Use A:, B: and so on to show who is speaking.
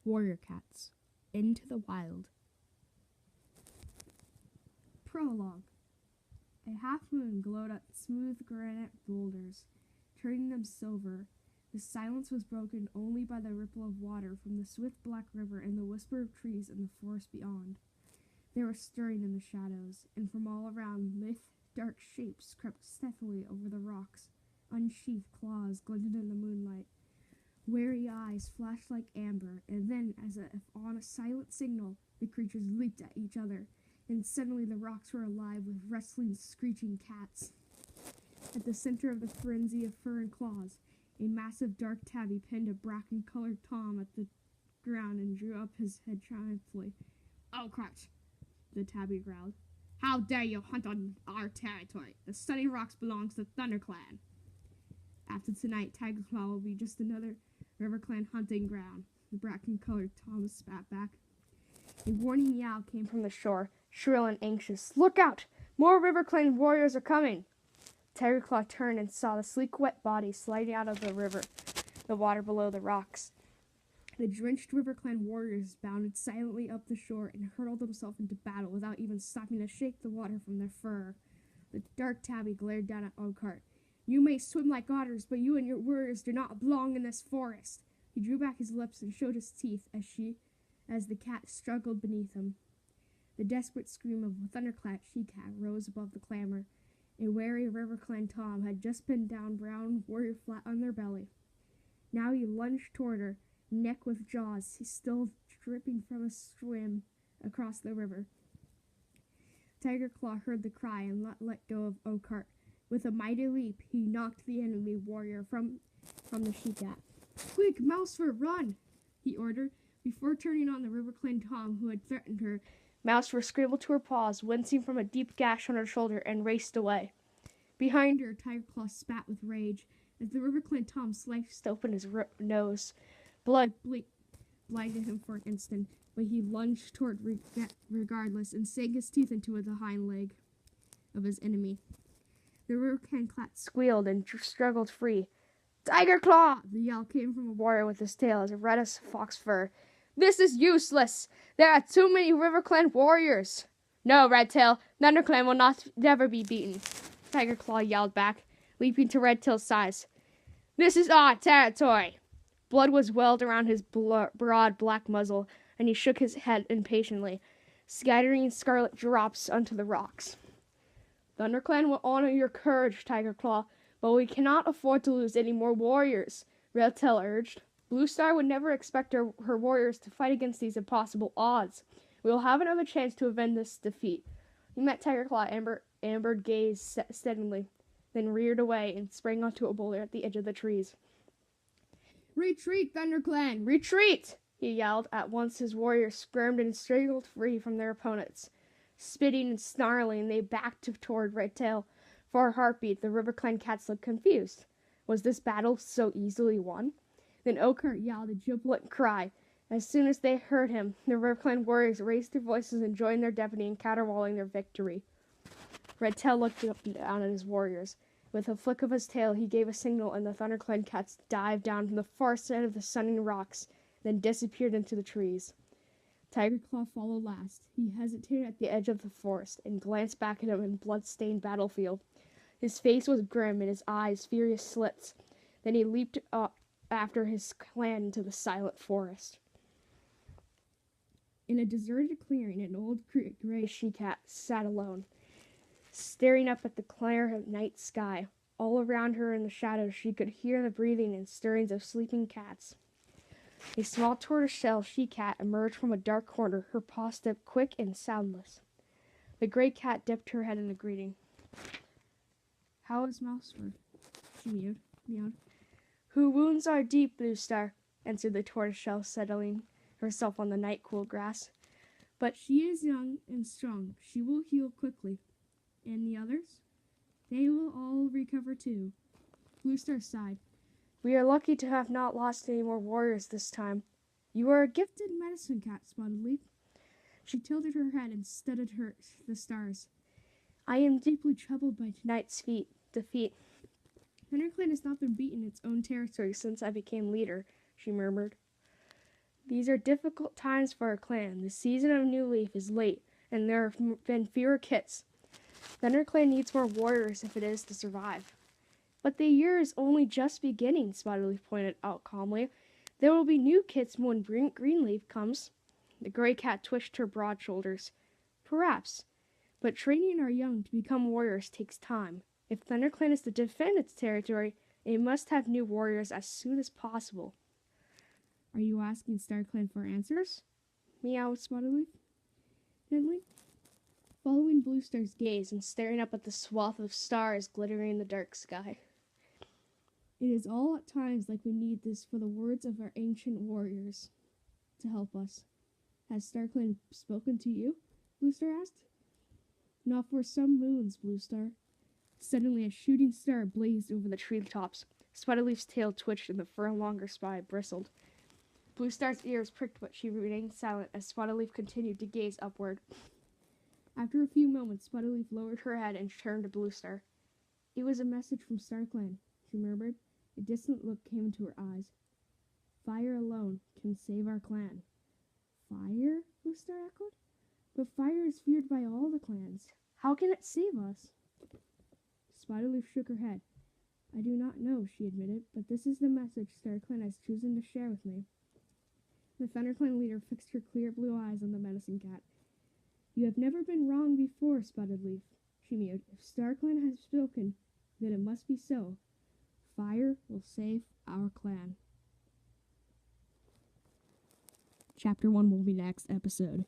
A: Warrior Cats into the wild. Prologue. A half moon glowed up smooth granite boulders, turning them silver. The silence was broken only by the ripple of water from the swift black river and the whisper of trees in the forest beyond. They were stirring in the shadows, and from all around lithe, dark shapes crept stealthily over the rocks. Unsheathed claws glinted in the moonlight. Wary eyes flashed like amber, and then, as if on a silent signal, the creatures leaped at each other, and suddenly the rocks were alive with wrestling, screeching cats. At the center of the frenzy of fur and claws, a massive dark tabby pinned a bracken-colored Tom at the ground and drew up his head triumphantly. "Oh, crutch," the tabby growled. "How dare you hunt on our territory? The Sunny Rocks belongs to ThunderClan. After tonight, Tiger Claw will be just another RiverClan hunting ground," the bracken-colored Tom spat back. A warning yowl came from the shore, shrill and anxious. "Look out! More RiverClan warriors are coming!" Tiger Claw turned and saw the sleek, wet body sliding out of the river, the water below the rocks. The drenched RiverClan warriors bounded silently up the shore and hurled themselves into battle without even stopping to shake the water from their fur. The dark tabby glared down at Oakheart. "You may swim like otters, but you and your warriors do not belong in this forest." He drew back his lips and showed his teeth as the cat struggled beneath him. The desperate scream of a thunderclap she-cat rose above the clamor. A wary RiverClan Tom had just pinned down brown warrior flat on their belly. Now he lunged toward her, neck with jaws, still dripping from a swim across the river. Tiger Claw heard the cry and let go of Oakheart. With a mighty leap, he knocked the enemy warrior from the she-cat. "Quick, Mousefur, run!" he ordered, before turning on the RiverClan Tom who had threatened her. Mousefur scrambled to her paws, wincing from a deep gash on her shoulder, and raced away. Behind her, Tiger Claw spat with rage as the RiverClan Tom sliced open his nose. Blood blinded him for an instant, but he lunged toward regardless and sank his teeth into the hind leg of his enemy. The RiverClan cat squealed and struggled free. "Tiger Claw!" The yell came from a warrior with his tail as red as fox fur. "This is useless! There are too many RiverClan warriors!" "No, Redtail, ThunderClan will never be beaten," Tiger Claw yelled back, leaping to Redtail's size. "This is our territory!" Blood was welled around his broad black muzzle, and he shook his head impatiently, scattering scarlet drops onto the rocks. "ThunderClan will honor your courage, Tiger Claw, but we cannot afford to lose any more warriors," Redtail urged. "Blue Star would never expect her warriors to fight against these impossible odds. We will have another chance to avenge this defeat." He met Tiger Claw ambered gaze steadily, then reared away and sprang onto a boulder at the edge of the trees. "Retreat, ThunderClan! Retreat!" he yelled. At once his warriors squirmed and struggled free from their opponents. Spitting and snarling, they backed toward Redtail. For a heartbeat, the RiverClan cats looked confused. Was this battle so easily won? Then Oakheart yelled a jubilant cry. As soon as they heard him, the RiverClan warriors raised their voices and joined their deputy in caterwauling their victory. Redtail looked up and down at his warriors. With a flick of his tail, he gave a signal, and the ThunderClan cats dived down from the far side of the Sunny Rocks, then disappeared into the trees. Tiger Claw followed last. He hesitated at the edge of the forest and glanced back at him in blood-stained battlefield. His face was grim and his eyes furious slits. Then he leaped up after his clan into the silent forest. In a deserted clearing, an old gray she-cat sat alone, staring up at the clear night sky. All around her in the shadows she could hear the breathing and stirrings of sleeping cats. A small tortoiseshell she-cat emerged from a dark corner, her paw stepped quick and soundless. The gray cat dipped her head in a greeting. "How is Mousefur?" she meowed. "Her wounds are deep, Blue Star," answered the tortoiseshell, settling herself on the night-cool grass. "But she is young and strong. She will heal quickly." "And the others?" "They will all recover too." Blue Star sighed. "We are lucky to have not lost any more warriors this time." "You are a gifted medicine cat, Spotted Leaf." She tilted her head and studied the stars. "I am deeply troubled by tonight's defeat. ThunderClan has not been beaten in its own territory since I became leader," she murmured. These are difficult times for our clan. The season of New Leaf is late, and there have been fewer kits. Thunder Clan needs more warriors if it is to survive. But the year is only just beginning, Spotterleaf pointed out calmly. There will be new kits when Greenleaf comes. The gray cat twitched her broad shoulders. Perhaps. But training our young to become warriors takes time. If ThunderClan is to defend its territory, it must have new warriors as soon as possible. Are you asking StarClan for answers? Meowed Spotterleaf. Gently. Following Bluestar's gaze and staring up at the swath of stars glittering in the dark sky. It is all at times like we need this for the words of our ancient warriors to help us. Has StarClan spoken to you? Bluestar asked. Not for some moons, Bluestar. Suddenly a shooting star blazed over the treetops. Spotterleaf's tail twitched and the fur along her spine bristled. Bluestar's ears pricked, but she remained silent as Spotterleaf continued to gaze upward. After a few moments, Spotterleaf lowered her head and turned to Bluestar. It was a message from StarClan, she murmured. A distant look came into her eyes. Fire alone can save our clan. Fire? Bluestar echoed. But fire is feared by all the clans. How can it save us? Spotterleaf shook her head. I do not know, she admitted, but this is the message StarClan has chosen to share with me. The ThunderClan leader fixed her clear blue eyes on the menacing cat. You have never been wrong before, Spotterleaf, she mewed. If StarClan has spoken, then it must be so. Fire will save our clan. Chapter 1 will be next episode.